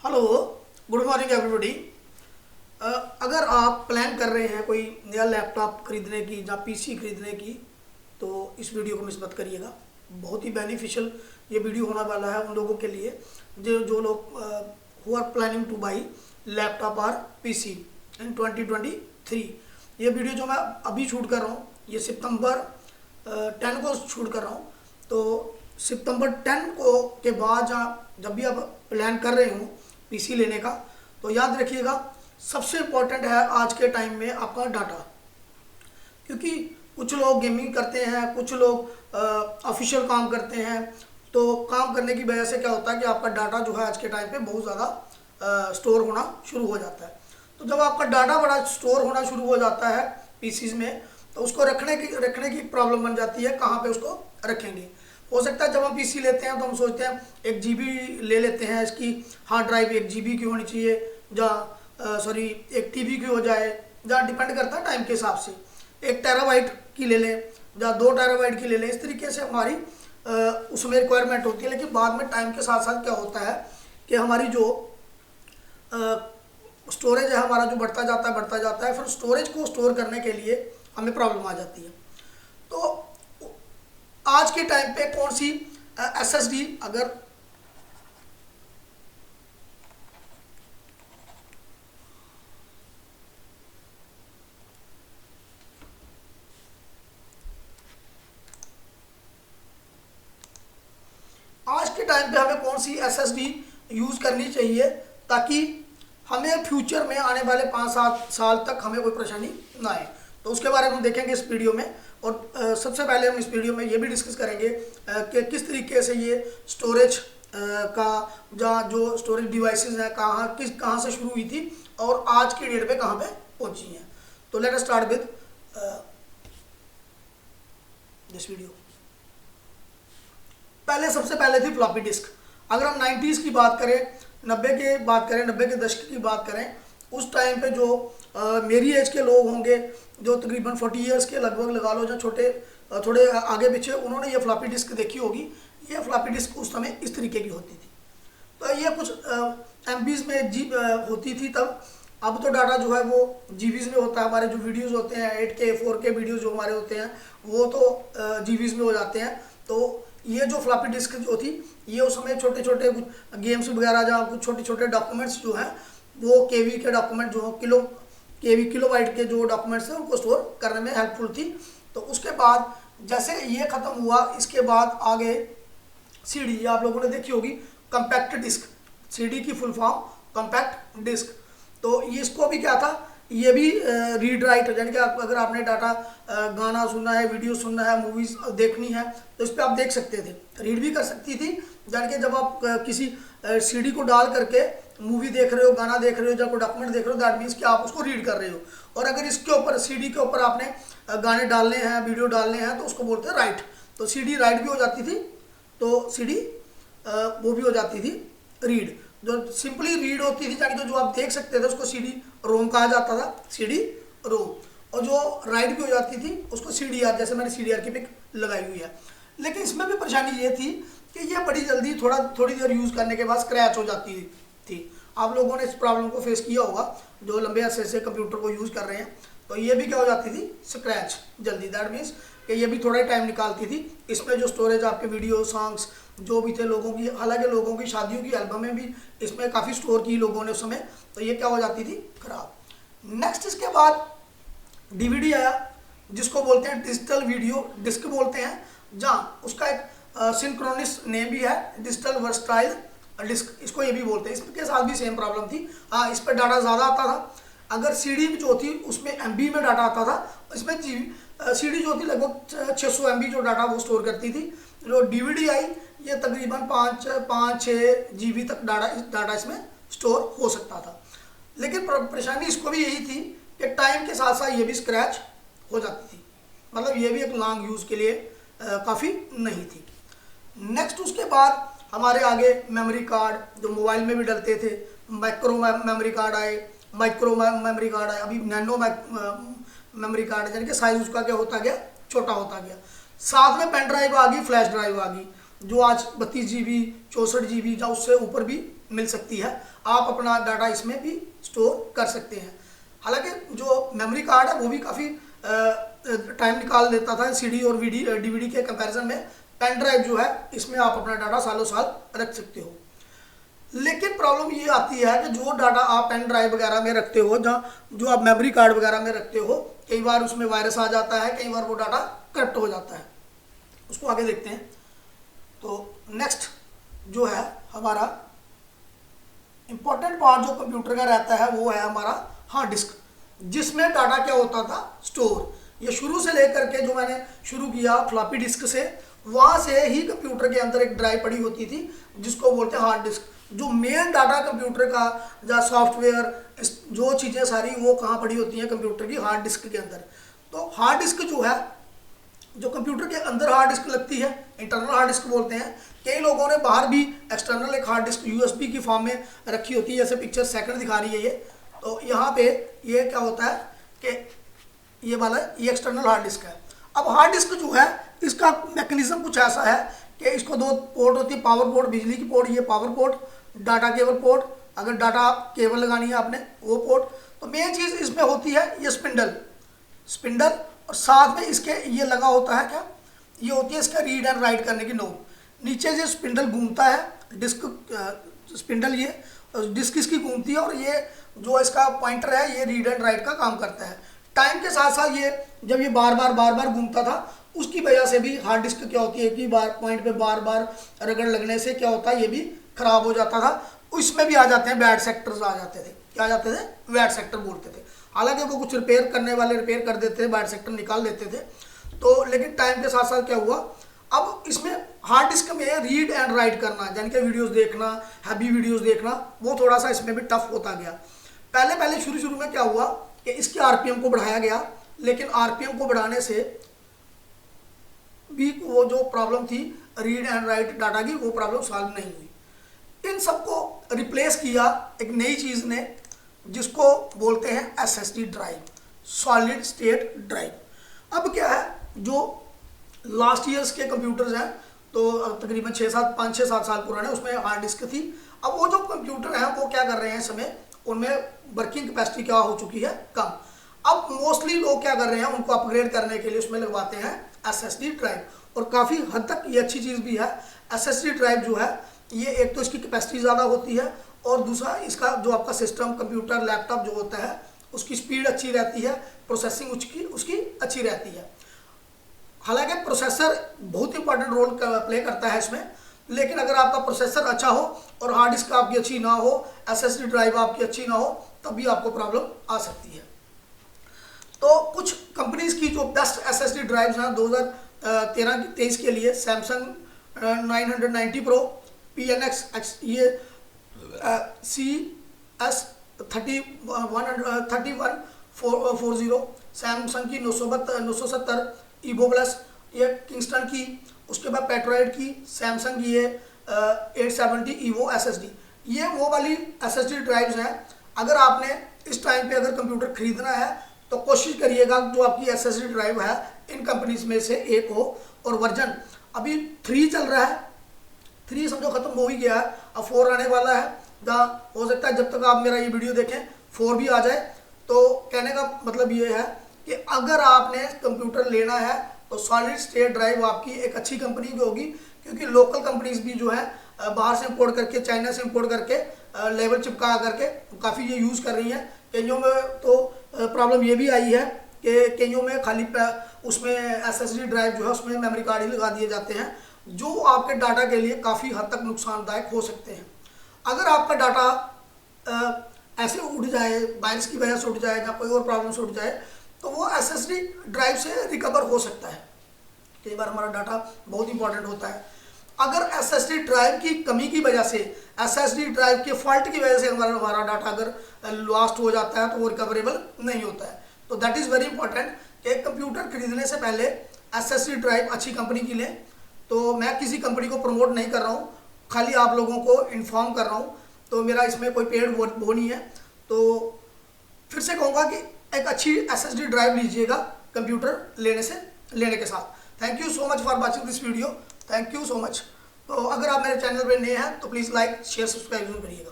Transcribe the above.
Hello, good morning everybody. अगर आप plan कर रहे हैं कोई नया लैपटॉप खरीदने की या पीसी खरीदने की, तो इस वीडियो को मिस मत करिएगा। बहुत ही बेनिफिशियल ये वीडियो होने वाला है उन लोगों के लिए जो जो लोग who are planning to buy laptop और पीसी इन 2023। ये वीडियो जो मैं अभी शूट कर रहा हूँ ये सितंबर 10 को शूट कर रहा हूँ। तो सितंबर 10 को के बाद जब भी आप प्लान कर रहे हो पीसी लेने का, तो याद रखिएगा सबसे इम्पोर्टेंट है आज के टाइम में आपका डाटा। क्योंकि कुछ लोग गेमिंग करते हैं, कुछ लोग ऑफिशियल काम करते हैं। तो काम करने की वजह से क्या होता है कि आपका डाटा जो है आज के टाइम पे बहुत ज़्यादा स्टोर होना शुरू हो जाता है। तो जब आपका डाटा बड़ा स्टोर होना शुरू हो जाता है पीसीज में, तो उसको रखने की प्रॉब्लम बन जाती है, कहाँ पे उसको रखेंगे। हो सकता है जब हम पीसी लेते हैं तो हम सोचते हैं 1 GB ले लेते हैं, इसकी हार्ड ड्राइव 1 GB की होनी चाहिए, या 1 TB की हो जाए, या डिपेंड करता है टाइम के हिसाब से 1 TB की ले लें या 2 TB की ले लें। इस तरीके से हमारी उसमें रिक्वायरमेंट होती है। लेकिन बाद में टाइम के साथ साथ क्या होता है कि हमारी जो स्टोरेज है हमारा जो बढ़ता जाता है, फिर स्टोरेज को स्टोर करने के लिए हमें प्रॉब्लम आ जाती है। तो आज के टाइम पे कौन सी SSD अगर आज के टाइम पे हमें कौन सी SSD यूज करनी चाहिए ताकि हमें फ्यूचर में आने वाले 5-7 साल तक हमें कोई परेशानी ना आए। तो उसके बारे में हम देखेंगे इस वीडियो में। और सबसे पहले हम इस वीडियो में ये भी डिस्कस करेंगे कि किस तरीके से ये स्टोरेज का जो स्टोरेज डिवाइसेस हैं कहाँ से शुरू हुई थी और आज की डेट पे कहाँ पे पहुंची हैं। तो let us start with this video. सबसे पहले थी फ्लॉपी डिस्क। अगर हम 90s की बात करें, 90 के दशक की बात करें, उस टाइम पे जो मेरी एज के लोग होंगे जो तकरीबन 40 इयर्स के लगभग लगा लो, जो छोटे थोड़े आगे पीछे, उन्होंने ये फ्लॉपी डिस्क देखी होगी। ये फ्लॉपी डिस्क उस समय इस तरीके की होती थी। तो ये कुछ MBs में होती थी तब। अब तो डाटा जो है वो GBs में होता है। हमारे जो वीडियोज़ होते हैं 8K 4K वीडियोज़ जो हमारे होते हैं वो तो GBs में हो जाते हैं। तो ये जो फ्लॉपी डिस्क जो थी ये उस समय छोटे छोटे कुछ गेम्स वगैरह जहाँ कुछ छोटे छोटे डॉक्यूमेंट्स जो हैं वो KV के डॉक्यूमेंट जो किलोबाइट के जो डॉक्यूमेंट्स हैं उनको स्टोर करने में हेल्पफुल थी। तो उसके बाद जैसे ये ख़त्म हुआ, इसके बाद आगे CD आप लोगों ने देखी होगी, कम्पैक्ट डिस्क। CD की फुल फॉर्म कम्पैक्ट डिस्क। तो ये इसको भी क्या था, ये भी रीड राइट, यानी कि अगर आपने डाटा गाना सुनना है, वीडियो सुनना है, मूवीज देखनी है तो इस पर आप देख सकते थे, रीड भी कर सकती थी। यानी कि जब आप किसी CD को डाल करके मूवी देख रहे हो, गाना देख रहे हो, जब कोई डॉक्यूमेंट देख रहे हो, दैट मीन्स कि आप उसको रीड कर रहे हो। और अगर इसके ऊपर CD के ऊपर आपने गाने डालने हैं, वीडियो डालने हैं, तो उसको बोलते हैं राइट। तो CD राइट भी हो जाती थी, तो CD वो भी हो जाती थी रीड। जो सिंपली रीड होती थी यानी कि जो आप देख सकते थे उसको CD रोम कहा जाता था, CD रोम। और जो राइट भी हो जाती थी उसको CDR, जैसे मैंने CDR की पिक लगाई हुई है। लेकिन इसमें भी परेशानी ये थी कि ये बड़ी जल्दी थोड़ी देर यूज़ करने के बाद स्क्रैच हो जाती थी। आप लोगों ने इस प्रॉब्लम को फेस किया होगा जो लंबे अरसे से कंप्यूटर को यूज़ कर रहे हैं। तो ये भी क्या हो जाती थी, स्क्रैच जल्दी। दैट मीन्स कि ये भी थोड़ा टाइम निकालती थी। इसमें जो स्टोरेज आपके वीडियो सॉन्ग्स जो भी थे लोगों की, हालांकि लोगों की शादियों की एल्बमें भी इसमें काफ़ी स्टोर की लोगों ने उस समय, तो ये क्या हो जाती थी, खराब। नेक्स्ट इसके बाद DVD आया जिसको बोलते हैं डिजिटल वीडियो डिस्क बोलते हैं, जहाँ उसका एक सिंक्रोनिस नेम भी है, डिजिटल वर्सटाइल डिस्क, इसको ये भी बोलते हैं। इसके साथ भी सेम प्रॉब्लम थी। हाँ, इस पर डाटा ज़्यादा आता था। अगर CD जो थी उसमें MB में डाटा आता था, इसमें CD जो थी लगभग 600 MB जो डाटा वो स्टोर करती थी। जो DVD आई ये तकरीबन 5-6 GB तक डाटा इसमें स्टोर हो सकता था। लेकिन परेशानी इसको भी यही थी कि टाइम के साथ साथ ये भी स्क्रैच हो जाती थी। मतलब ये भी एक लॉन्ग यूज़ के लिए काफ़ी नहीं थी। नेक्स्ट उसके बाद हमारे आगे मेमोरी कार्ड जो मोबाइल में भी डलते थे, माइक्रो मेमोरी कार्ड आए, माइक्रो मेमोरी कार्ड आए, अभी नैनो मेमोरी कार्ड, यानी कि साइज उसका क्या होता गया, छोटा होता गया। साथ में पेन ड्राइव आ गई, फ्लैश ड्राइव आ गई, जो आज 32 GB 64 GB या उससे ऊपर भी मिल सकती है। आप अपना डाटा इसमें भी स्टोर कर सकते हैं। हालांकि जो मेमोरी कार्ड है वो भी काफ़ी टाइम निकाल लेता था सीडी और डीवीडी के कंपैरिजन में। पेन ड्राइव जो है इसमें आप अपना डाटा सालों साल रख सकते हो। लेकिन प्रॉब्लम ये आती है कि जो डाटा आप पेन ड्राइव वगैरह में रखते हो, जहाँ जो आप मेमोरी कार्ड वगैरह में रखते हो, कई बार उसमें वायरस आ जाता है, कई बार वो डाटा करप्ट हो जाता है। उसको आगे देखते हैं। तो नेक्स्ट जो है हमारा इंपॉर्टेंट पार्ट जो कंप्यूटर का रहता है वो है हमारा हार्ड डिस्क, जिसमें डाटा क्या होता था, स्टोर। ये शुरू से लेकर के जो मैंने शुरू किया फ्लॉपी डिस्क से, वहाँ से ही कंप्यूटर के अंदर एक ड्राइव पड़ी होती थी जिसको बोलते हैं हार्ड डिस्क। जो मेन डाटा कंप्यूटर का या सॉफ्टवेयर जो चीज़ें सारी वो कहाँ पड़ी होती हैं कंप्यूटर की हार्ड डिस्क के अंदर। तो हार्ड डिस्क जो है, जो कंप्यूटर के अंदर हार्ड डिस्क लगती है, इंटरनल हार्ड डिस्क बोलते हैं। कई लोगों ने बाहर भी एक्सटर्नल एक हार्ड डिस्क यूएसबी की फॉर्म में रखी होती है, जैसे पिक्चर सेकंड दिखा रही है ये। तो यहाँ पे ये क्या होता है कि ये वाला ये एक्सटर्नल हार्ड डिस्क है। अब हार्ड डिस्क जो है इसका मैकेनिज्म कुछ ऐसा है कि इसको दो पोर्ट होती है, पावर पोर्ट, बिजली की पोर्ट, ये power port, data cable port, अगर डाटा आप केबल लगानी है आपने वो पोर्ट। तो मेन चीज़ इसमें होती है ये स्पिंडल और साथ में इसके ये लगा होता है क्या, ये होती है इसका रीड एंड राइट करने की नोब। नीचे जो स्पिंडल घूमता है, डिस्क स्पिंडल, ये डिस्क इसकी घूमती है और ये जो इसका पॉइंटर है ये रीड एंड राइट का काम करता है। टाइम के साथ साथ ये जब ये बार बार घूमता था, उसकी वजह से भी हार्ड डिस्क क्या होती है कि पॉइंट पे बार रगड़ लगने से क्या होता है, ये भी खराब हो जाता था। इसमें भी आ जाते हैं बैड सेक्टर्स आ जाते थे। क्या आ जाते थे? बैड सेक्टर बोलते थे। हालांकि वो कुछ रिपेयर करने वाले रिपेयर कर देते थे, बैड सेक्टर निकाल देते थे। तो लेकिन टाइम के साथ साथ क्या हुआ, अब इसमें हार्ड डिस्क में रीड एंड राइट करना, यानी कि वीडियोस देखना, हैवी वीडियोस देखना, वो थोड़ा सा इसमें भी टफ होता गया। पहले शुरू में क्या हुआ कि इसके आरपीएम को बढ़ाया गया, लेकिन आरपीएम को बढ़ाने से भी वो जो प्रॉब्लम थी रीड एंड राइट डाटा की, वो प्रॉब्लम सॉल्व नहीं हुई। इन सबको रिप्लेस किया एक नई चीज़ ने, जिसको बोलते हैं SSD drive, solid state drive. अब क्या है, जो लास्ट ईयर्स के कंप्यूटर्स हैं, तो तकरीबन 5-6-7 साल पुराने, उसमें हार्ड डिस्क थी। अब वो जो कंप्यूटर हैं वो क्या कर रहे हैं इस समय, उनमें वर्किंग कैपेसिटी क्या हो चुकी है, कम। अब मोस्टली लोग क्या कर रहे हैं, उनको अपग्रेड करने के लिए उसमें लगवाते हैं एसएसडी ड्राइव, और काफ़ी हद तक ये अच्छी चीज़ भी है। एसएसडी ड्राइव जो है ये एक तो इसकी कैपेसिटी ज़्यादा होती है, और दूसरा इसका जो आपका सिस्टम, कंप्यूटर, लैपटॉप जो होता है उसकी स्पीड अच्छी रहती है, प्रोसेसिंग उसकी अच्छी रहती है। हालांकि प्रोसेसर बहुत इंपॉर्टेंट रोल प्ले करता है इसमें, लेकिन अगर आपका प्रोसेसर अच्छा हो और हार्ड डिस्क आपकी अच्छी ना हो, एसएसडी ड्राइव आपकी अच्छी ना हो, तब भी आपको प्रॉब्लम आ सकती है। तो कुछ कंपनीज की जो बेस्ट एसएसडी ड्राइव्स हैं 2013-23 के लिए, सैमसंग 990 प्रो, PNX ये CS3140, सैमसंग की 970 ईवो प्लस, ये किंगस्टन की, उसके बाद पेट्रोइड की, सैमसंग की ये 870 ईवो एसएसडी, ये वो वाली एसएसडी ड्राइव्स हैं। अगर आपने इस टाइम पे अगर कंप्यूटर खरीदना है तो कोशिश करिएगा जो आपकी एसएसडी ड्राइव है इन कंपनीज में से एक हो, और वर्जन अभी 3 चल रहा है, 3 समझो खत्म हो ही गया है, अब 4 आने वाला है। जहाँ हो सकता है जब तक आप मेरा ये वीडियो देखें 4 भी आ जाए। तो कहने का मतलब ये है कि अगर आपने कंप्यूटर लेना है तो सॉलिड स्टेट ड्राइव आपकी एक अच्छी कंपनी की होगी, क्योंकि लोकल कंपनीज भी जो है बाहर से इंपोर्ट करके, चाइना से इंपोर्ट करके लेबल चिपका करके काफ़ी ये यूज़ कर रही हैं। कईयों में तो प्रॉब्लम ये भी आई है कि कईयों में खाली उसमें एसएसडी ड्राइव जो है उसमें मेमोरी कार्ड ही लगा दिए जाते हैं, जो आपके डाटा के लिए काफ़ी हद तक नुकसानदायक हो सकते हैं। अगर आपका डाटा ऐसे उड़ जाए, वायरस की वजह से उड़ जाए या कोई और प्रॉब्लम से उड़ जाए, तो वो एसएसडी ड्राइव से रिकवर हो सकता है। कई बार हमारा डाटा बहुत इंपॉर्टेंट होता है। अगर एसएसडी ड्राइव की कमी की वजह से, एसएसडी ड्राइव के फॉल्ट की वजह से हमारा डाटा अगर लॉस्ट हो जाता है तो वो रिकवरेबल नहीं होता है। तो दैट इज़ वेरी इंपॉर्टेंट कि कंप्यूटर खरीदने से पहले एसएसडी ड्राइव अच्छी कंपनी की लें। तो मैं किसी कंपनी को प्रमोट नहीं कर रहा हूँ, खाली आप लोगों को इन्फॉर्म कर रहा हूँ, तो मेरा इसमें कोई पेड वो नहीं है। तो फिर से कहूँगा कि एक अच्छी एसएसडी ड्राइव लीजिएगा कंप्यूटर लेने के साथ। Thank you so much for watching this video, thank you so much. तो अगर आप मेरे चैनल पर नए हैं तो प्लीज़ लाइक शेयर सब्सक्राइब जरूर करिएगा।